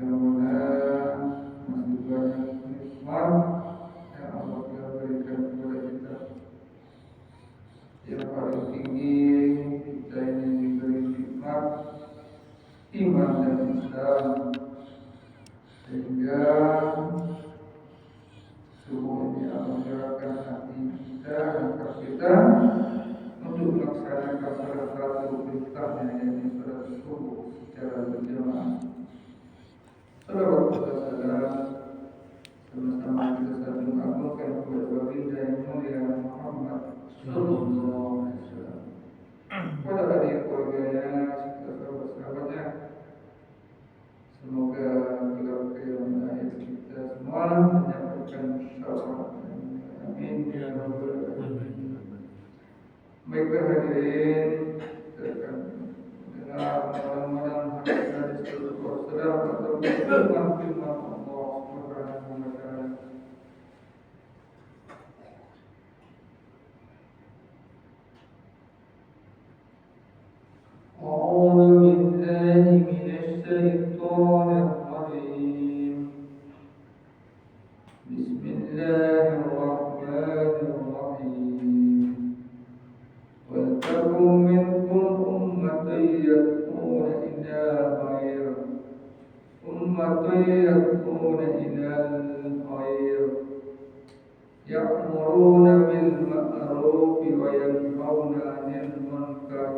Mudah-mudahan masih banyak nikmat yang Allah telah berikan kepada kita. Yang paling tinggi kita ini diberi nikmat iman dan Islam, sehingga semua ini menggerakkan hati kita dan kita untuk melaksanakan salah satu perintahnya, yaitu salat subuh secara berjamaah. Salawat dan salam sama-sama kita satu mengagungkan kepada baginda yang mulia Muhammad Sallallahu Alaihi Wasallam, kepada ahli keluarganya serta sahabat-sahabatnya. Semoga kelak qiyamah akhir kita semua mendapatkan syafaat. Amin ya rabbal alamin. Baiklah hadirin, kita akan mendengar mudah-mudahan hadis Rasulullah atau firman Allah Subhanahu wa taala. A'udzu billahi minasy syaithanir rajim. Bismillahirrahmanirrahim. وَلْتَكُنْ مِنْكُمْ أُمَّةٌ يَدْعُونَ إِلَى الْخَيْرِ يَأْمُرُونَ بِالْمَعْرُوفِ وَيَنْهَوْنَ عَنِ الْمُنكَرِ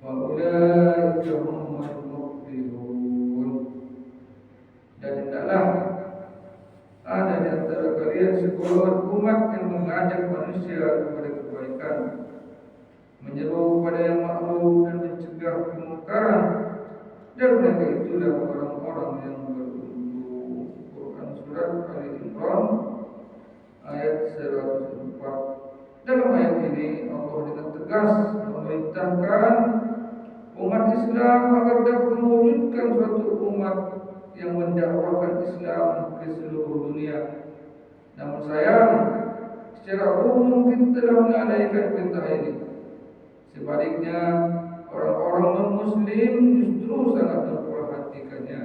وَأُولَئِكَ هُمُ الْمُفْلِحُونَ. Dan hendaklah ada di antara kalian segolongan umat yang mengajak manusia kepada kebaikan, menyeru kepada yang makruf dan mencegah kemungkaran, dan mereka itulah orang-orang yang beruntung. Quran Surat Ali Imran ayat 104. Dalam ayat ini Allah dengan tegas memerintahkan umat Islam agar dapat mewujudkan suatu umat yang mendakwahkan Islam ke seluruh dunia. Namun sayang, secara umum kita telah melalaikan perintah ini. Sebaliknya, orang-orang non-Muslim justru sangat memperhatikannya.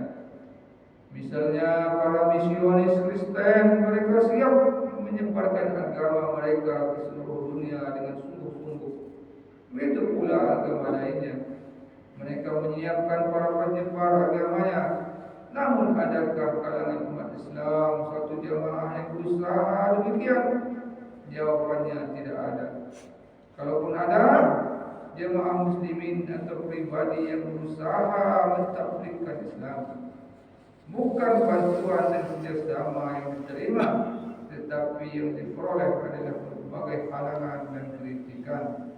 Misalnya para misionis Kristen, mereka siap menyebarkan agama mereka ke seluruh dunia dengan sungguh-sungguh. Begitu pula agama lainnya. Mereka menyiapkan para penyebar agamanya. Namun adakah kalangan umat Islam satu jamaah yang berusaha demikian? Jawabannya tidak ada. Kalaupun ada, jemaah muslimin atau pribadi yang berusaha mentakbirkan Islam, bukan bantuan dan kerjasama yang diterima, tetapi yang diperoleh adalah berbagai halangan dan kritikan.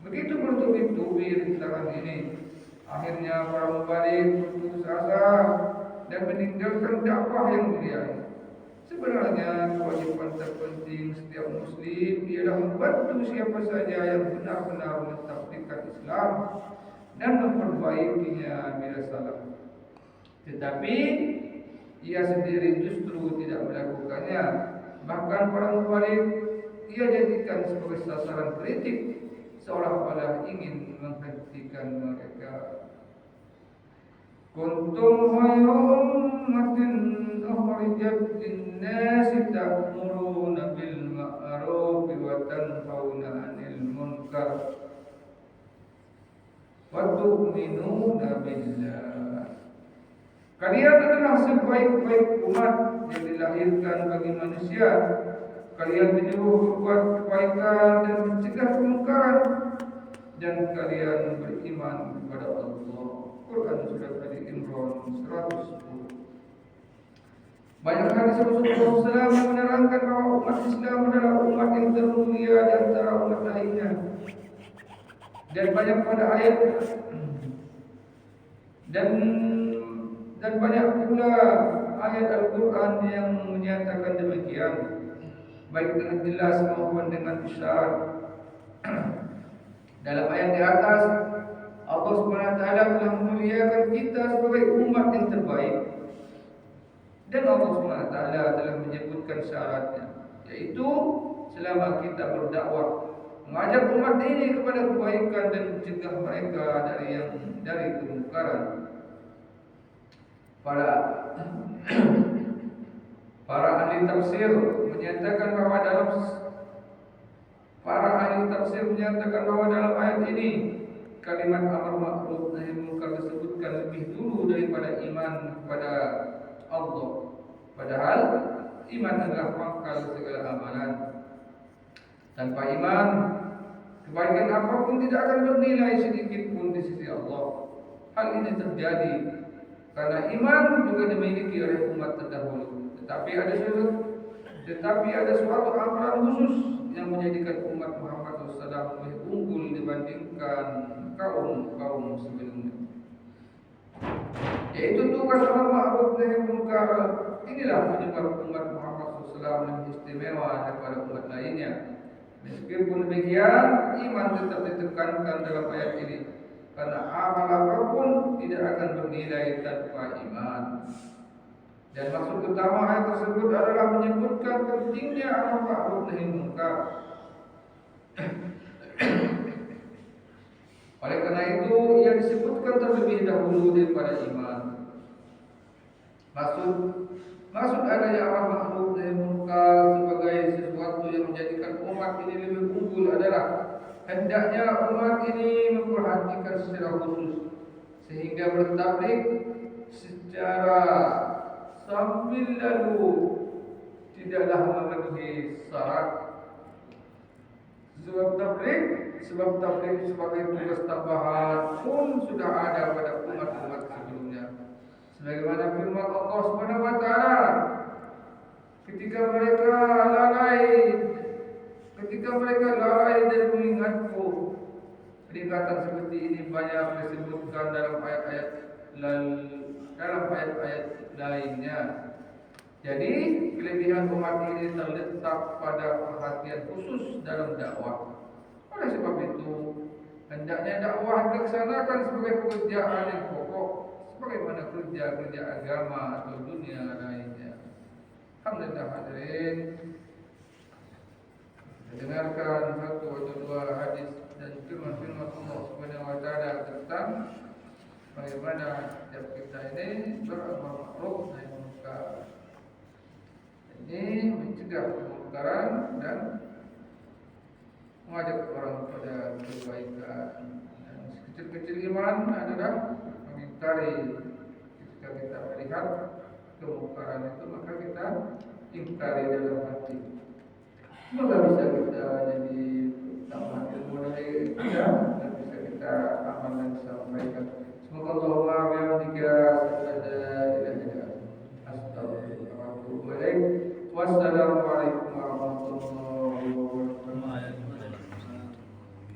Begitu bertubi-tubi rintangan ini, akhirnya para mubalik putus asa dan meninggalkan dakwah yang mulia. Sebenarnya kewajiban terpenting setiap muslim ialah membantu siapa saja yang benar-benar mentadbirkan Islam dan memperbaikinya bila salah. Tetapi ia sendiri justru tidak melakukannya. Bahkan para mubalik ia jadikan sebagai sasaran kritik, seolah-olah ingin menghentikan mereka. Kuntum khayra ummatin ukhrijat lin-nasi ta'muruna bil ma'ruf wa tanhauna 'anil munkar wa tu'minuna billah. Kalian adalah sebaik-baik umat yang dilahirkan bagi manusia. Kalian menyuruh berbuat kebaikan dan mencegah kemungkaran, dan kalian beriman kepada Allah. Quran Surat Ali Imran 110. Banyak hadis Rasulullah SAW yang menerangkan bahawa umat Islam adalah umat yang termulia di antara umat lainnya. Dan banyak pada ayat dan banyak pula ayat Al-Quran yang menyatakan demikian, baik dengan jelas maupun dengan isyarat. Dalam ayat di atas, Allah SWT telah memuliakan kita sebagai umat yang terbaik. Dan Allah SWT telah menyebutkan syaratnya, yaitu selama kita berdakwah, mengajak umat ini kepada kebaikan dan mencegah mereka dari kemungkaran. Para para ahli tafsir menyatakan bahwa dalam ayat ini kalimat amar ma'ruf nahi munkar disebutkan lebih dulu daripada iman kepada Allah. Padahal iman adalah pangkal segala amalan. Tanpa iman, kebaikan apapun tidak akan bernilai sedikit pun di sisi Allah. Hal ini terjadi karena iman juga dimiliki oleh umat terdahulu. Tetapi ada suatu amalan khusus yang menjadikan umat Muhammad SAW lebih unggul dibandingkan kaum sebelumnya, yaitu tugas amar ma'ruf nahi munkar. Inilah penyebab umat Muhammad SAW lebih istimewa daripada umat lainnya. Meskipun demikian, iman tetap ditekankan dalam ayat ini karena amal apapun tidak akan bernilai tanpa iman. Dan maksud utama ayat tersebut adalah menyebutkan pentingnya amar ma'ruf nahi munkar. Oleh karena itu, ia disebutkan terlebih dahulu daripada iman. Maksud adanya amar ma'ruf nahi munkar sebagai sesuatu yang menjadikan umat ini lebih unggul adalah hendaknya umat ini memperhatikan secara khusus sehingga bertablik secara sambil lalu tidaklah memenuhi syarat. Sebab tabligh sebagai tugas tambahan pun sudah ada pada umat-umat sebelumnya. Sebagaimana firman Allah Subhanahu wa taala, ketika mereka lalai dari mengingatku. Peringatan seperti ini banyak disebutkan dalam ayat-ayat lainnya. Jadi kelebihan umat ini terletak pada perhatian khusus dalam dakwah. Oleh sebab itu, hendaknya dakwah dilaksanakan sebagai pekerjaan yang pokok, sebagaimana kerja agama atau dunia lainnya. Alhamdulillah hadirin, dengarkan satu atau dua hadis dan firman-firman Allah Subhanahu wa taala tentang bagaimana setiap kita ini beramar ma'ruf nahi munkar. Ini mencegah kemungkaran dan mengajak orang kepada kebaikan. Dan sekecil-kecil iman adalah mengingkari. Ketika kita melihat kemungkaran itu, maka kita ingkari dalam hati. Semoga bisa kita jadi tambah ilmu dari kita dan bisa kita amalkan secara baik. Semoga Allah bihamdika asyhadu an la ilaha illa anta astaghfiruka wa atubu ilaik. Wassalamualaikum warahmatullahi wabarakatuh.